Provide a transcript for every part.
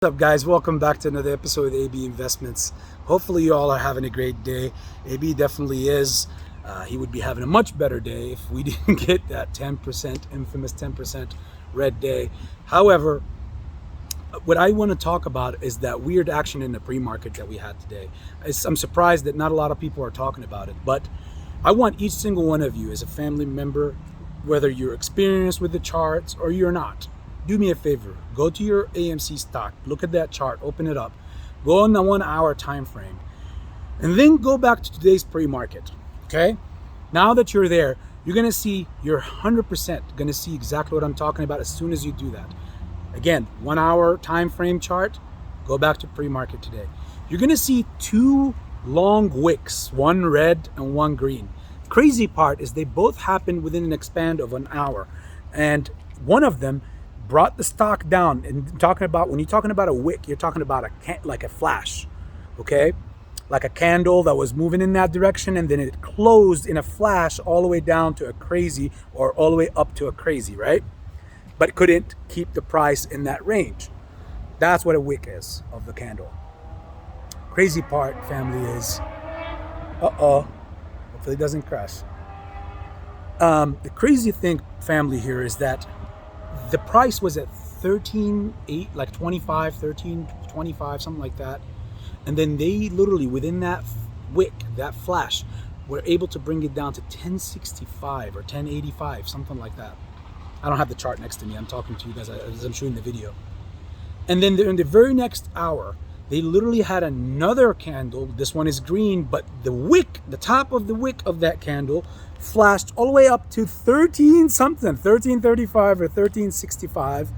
What's up, guys? Welcome back to another episode of AB Investments. Hopefully you all are having a great day. AB definitely is. He would be having a much better day if we didn't get that 10%, infamous 10% red day. However, what I want to talk about is that weird action in the pre-market that we had today. I'm surprised that not a lot of people are talking about it, but I want each single one of you as a family member, whether you're experienced with the charts or you're not, do me a favor, go to your AMC stock, look at that chart, open it up, go on the 1 hour time frame, and then go back to today's pre-market. Okay, now that you're there, you're gonna see, you're 100% gonna see exactly what I'm talking about as soon as you do that. Again, 1 hour time frame chart, go back to pre-market today. You're gonna see two long wicks, one red and one green. Crazy part is they both happened within an span of an hour, and one of them brought the stock down. And talking about, when you're talking about a wick, you're talking about like a flash, okay? Like a candle that was moving in that direction, and then it closed in a flash all the way down to a crazy, or all the way up to a crazy, right? But couldn't keep the price in that range. That's what a wick is of the candle. Crazy part, family, is, hopefully it doesn't crash. The crazy thing, family, here is that the price was at 13.8, like 25, 13.25, something like that. And then they literally, within that wick, that flash, were able to bring it down to 1065 or 1085, something like that. I don't have the chart next to me. I'm talking to you guys as I'm showing the video. And then in the very next hour, they literally had another candle. This one is green, but the wick, the top of the wick of that candle flashed all the way up to 13 something, 1335 or 1365.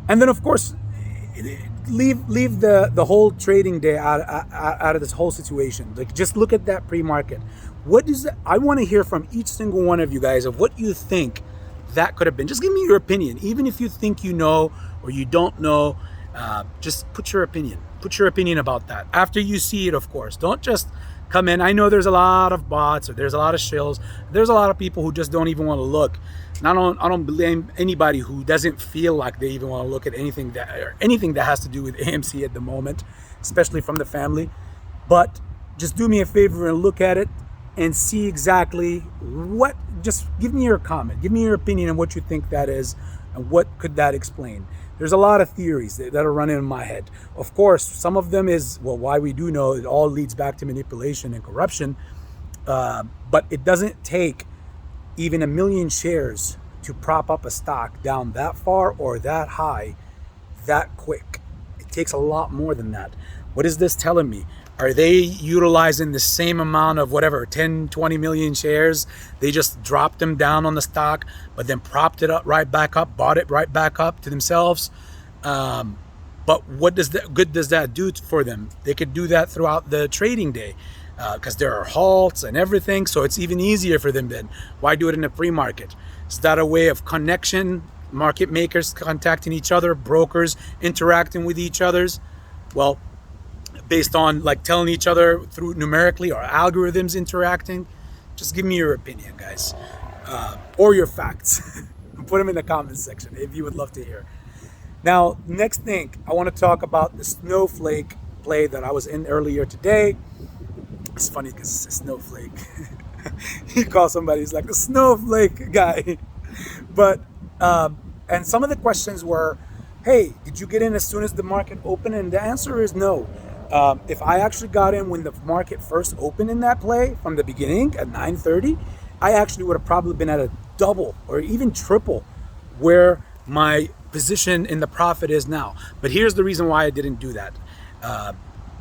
And then, of course, leave the whole trading day out of this whole situation. Like, just look at that pre-market. What is that? I want to hear from each single one of you guys of what you think that could have been. Just give me your opinion, even if you think you know or you don't know. Just put your opinion. Put your opinion about that after you see it, of course. Don't just come in. I know there's a lot of bots, or there's a lot of shills. There's a lot of people who just don't even want to look. And I don't blame anybody who doesn't feel like they even want to look at anything that has to do with AMC at the moment, especially from the family. But just do me a favor and look at it and see exactly what. Just give me your comment. Give me your opinion on what you think that is, and what could that explain. There's a lot of theories that are running in my head. Of course, some of them is, well, why we do know it all leads back to manipulation and corruption. But it doesn't take even 1 million shares to prop up a stock down that far or that high that quick. It takes a lot more than that. What is this telling me? Are they utilizing the same amount of whatever, 10, 20 million shares? They just dropped them down on the stock, but then propped it up right back up, bought it right back up to themselves. But what good does that do for them? They could do that throughout the trading day because there are halts and everything. So it's even easier for them then. Why do it in the pre-market? Is that a way of connection? Market makers contacting each other, brokers interacting with each others? Well, based on like telling each other through numerically, or algorithms interacting. Just give me your opinion, guys, or your facts. Put them in the comments section if you would love to hear. Now, next thing, I want to talk about the snowflake play that I was in earlier today. It's funny because it's a snowflake. You call somebody, he's like the snowflake guy. But and some of the questions were, hey, did you get in as soon as the market opened? And the answer is no. If I actually got in when the market first opened in that play from the beginning at 9:30, I actually would have probably been at a double or even triple where my position in the profit is now. But here's the reason why I didn't do that.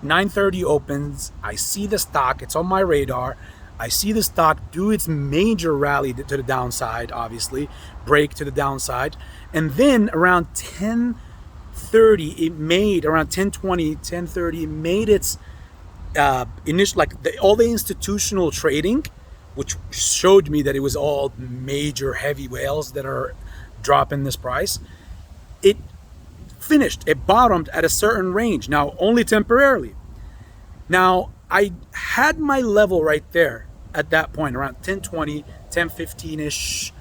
9:30 opens, I see the stock, it's on my radar. I see the stock do its major rally to the downside, obviously, break to the downside. And then around 10:30, it made around 10:20, 10:30, it made its initial, like all the institutional trading, which showed me that it was all major heavy whales that are dropping this price. It finished, it bottomed at a certain range, now only temporarily. Now I had my level right there at that point around 10:20, 10:15 ish.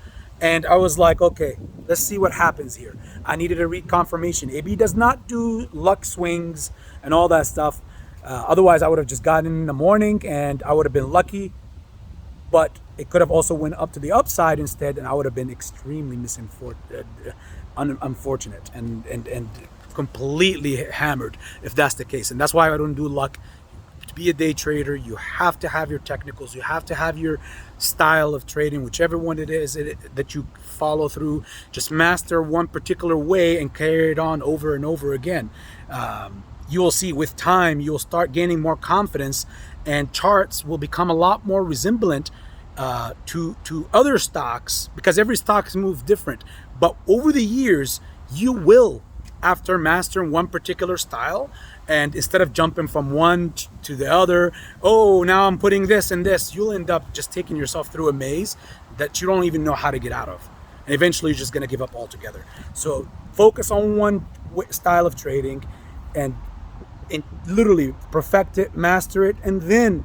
And I was like, okay, let's see what happens here. I needed a read confirmation. AB does not do luck swings and all that stuff. Otherwise, I would have just gotten in the morning and I would have been lucky. But it could have also went up to the upside instead, and I would have been extremely unfortunate and completely hammered if that's the case. And that's why I don't do luck. To be a day trader, you have to have your technicals. You have to have your style of trading, whichever one it is that you follow through. Just master one particular way and carry it on over and over again. You will see with time, you'll start gaining more confidence, and charts will become a lot more resemblant to other stocks, because every stock is moved different. But over the years, you will, after mastering one particular style, and instead of jumping from one to the other, oh, now I'm putting this and this, you'll end up just taking yourself through a maze that you don't even know how to get out of. And eventually you're just going to give up altogether. So focus on one style of trading and literally perfect it, master it, and then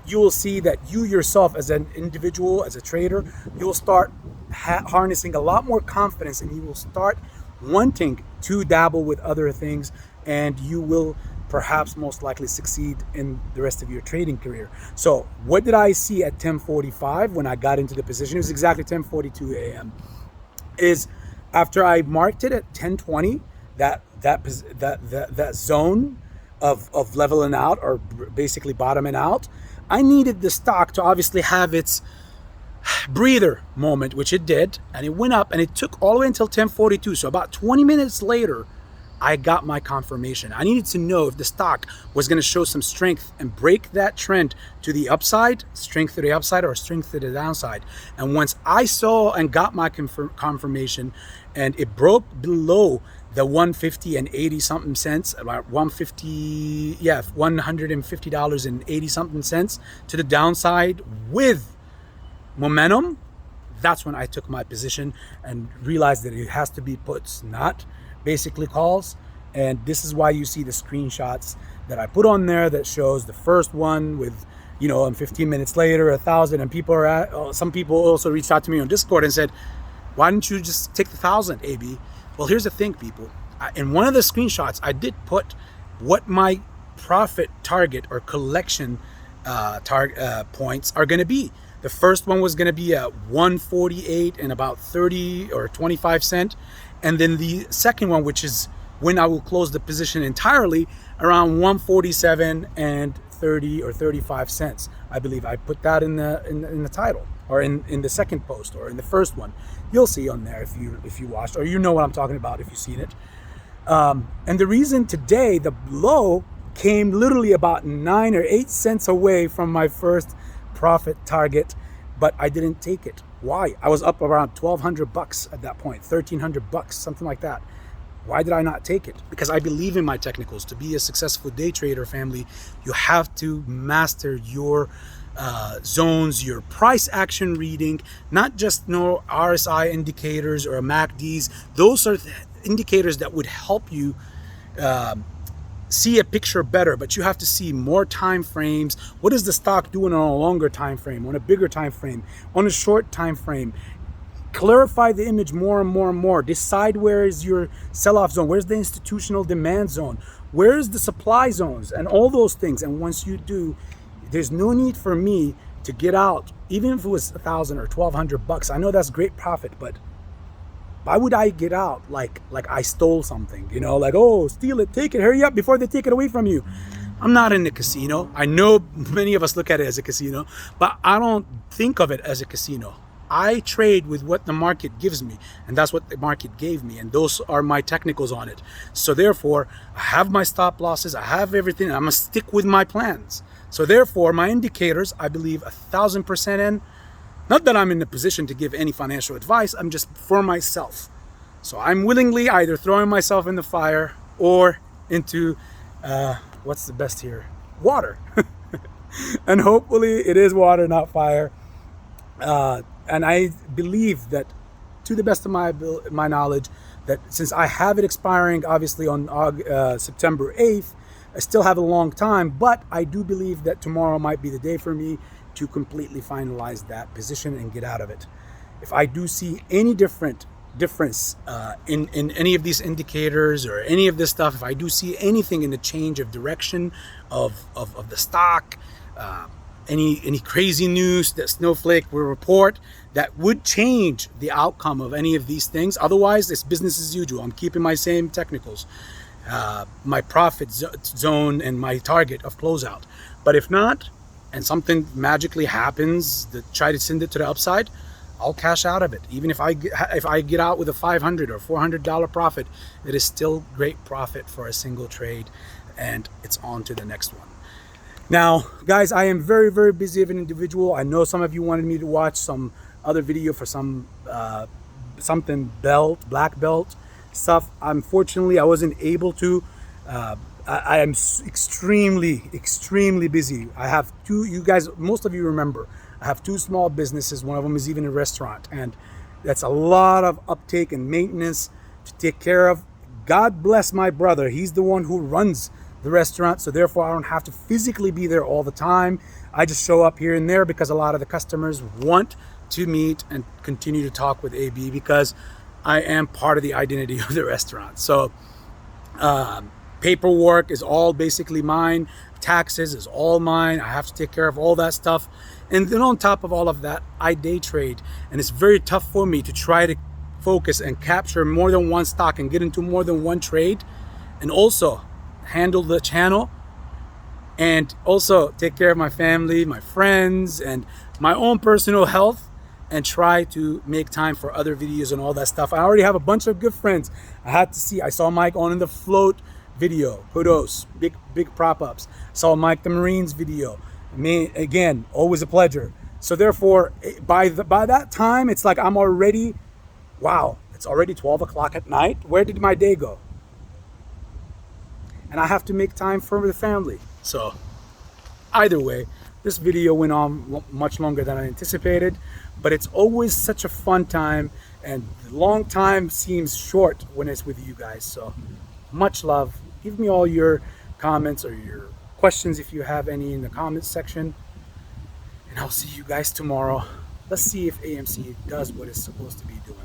you will see that you yourself as an individual, as a trader, you'll start harnessing a lot more confidence, and you will start wanting to dabble with other things, and you will perhaps most likely succeed in the rest of your trading career. So what did I see at 10:45 when I got into the position? It was exactly 10:42 a.m. Is after I marked it at 10:20, that zone of leveling out, or basically bottoming out, I needed the stock to obviously have its breather moment, which it did, and it went up, and it took all the way until 10:42. So about 20 minutes later, I got my confirmation. I needed to know if the stock was going to show some strength and break that trend to the upside, strength to the upside, or strength to the downside. And once I saw and got my confirmation, and it broke below the 150 and 80 something cents, about $150 and 80 something cents to the downside with momentum, that's when I took my position and realized that it has to be puts, not basically calls. And this is why you see the screenshots that I put on there that shows the first one with, and 15 minutes later, 1,000, and some people also reached out to me on Discord and said, why didn't you just take the 1,000, AB? Well, here's the thing, people. In one of the screenshots, I did put what my profit target or collection points are going to be. The first one was going to be at 148 and about 30 or 25 cent. And then the second one, which is when I will close the position entirely, around 147 and 30 or 35 cents. I believe I put that in the title, or in the second post, or in the first one. You'll see on there if you watched, or you know what I'm talking about if you've seen it. And the reason today the low came literally about 9 or 8 cents away from my first profit target, but I didn't take it. Why? I was up around $1,200 at that point, $1,300, something like that. Why did I not take it? Because I believe in my technicals. To be a successful day trader, family, you have to master your zones, your price action reading, not just RSI indicators or MACDs. Those are indicators that would help you see a picture better, but you have to see more time frames. What is the stock doing on a longer time frame, on a bigger time frame, on a short time frame? Clarify the image more and more and more. Decide where is your sell-off zone, where's the institutional demand zone, where's the supply zones, and all those things. And once you do, there's no need for me to get out, even if it was $1,000 or $1,200. I know that's great profit, but why would I get out like I stole something? Like, oh, steal it, take it, hurry up before they take it away from you. I'm not in the casino. I know many of us look at it as a casino, but I don't think of it as a casino. I trade with what the market gives me, and that's what the market gave me, and those are my technicals on it. So therefore, I have my stop losses, I have everything, I'm gonna stick with my plans. So therefore, my indicators, I believe 1,000% in. Not that I'm in the position to give any financial advice, I'm just for myself. So I'm willingly either throwing myself in the fire or into, what's the best here? Water. And hopefully it is water, not fire. And I believe that, to the best of my knowledge, that since I have it expiring obviously on September 8th, I still have a long time, but I do believe that tomorrow might be the day for me to completely finalize that position and get out of it. if I do see any difference in any of these indicators or any of this stuff, if I do see anything in the change of direction of the stock, any crazy news that Snowflake will report that would change the outcome of any of these things. Otherwise, it's business as usual. I'm keeping my same technicals, my profit zone and my target of closeout. But if not, and something magically happens that try to send it to the upside, I'll cash out of it. Even if I get out with a $500 or $400 profit, it is still great profit for a single trade, and it's on to the next one. Now, guys, I am very, very busy as an individual. I know some of you wanted me to watch some other video for some something black belt stuff. Unfortunately, I wasn't able to. I am extremely busy. I have two, you guys, most of you remember, I have two small businesses. One of them is even a restaurant, and that's a lot of uptake and maintenance to take care of. God bless my brother. He's the one who runs the restaurant, so therefore I don't have to physically be there all the time. I just show up here and there because a lot of the customers want to meet and continue to talk with AB because I am part of the identity of the restaurant. So paperwork is all basically mine. Taxes is all mine. I have to take care of all that stuff. And then on top of all of that, I day trade. And it's very tough for me to try to focus and capture more than one stock and get into more than one trade, and also handle the channel, and also take care of my family, my friends, and my own personal health, and try to make time for other videos and all that stuff. I already have a bunch of good friends. I saw Mike on the float video. Kudos, big prop ups. Saw Mike the Marines video. Again, always a pleasure. So therefore, by that time, it's like I'm already, wow, it's already 12 o'clock at night. Where did my day go? And I have to make time for the family. So either way, this video went on much longer than I anticipated, but it's always such a fun time, and the long time seems short when it's with you guys. So much love. Give me all your comments or your questions if you have any in the comments section, and I'll see you guys tomorrow. Let's see if AMC does what it's supposed to be doing.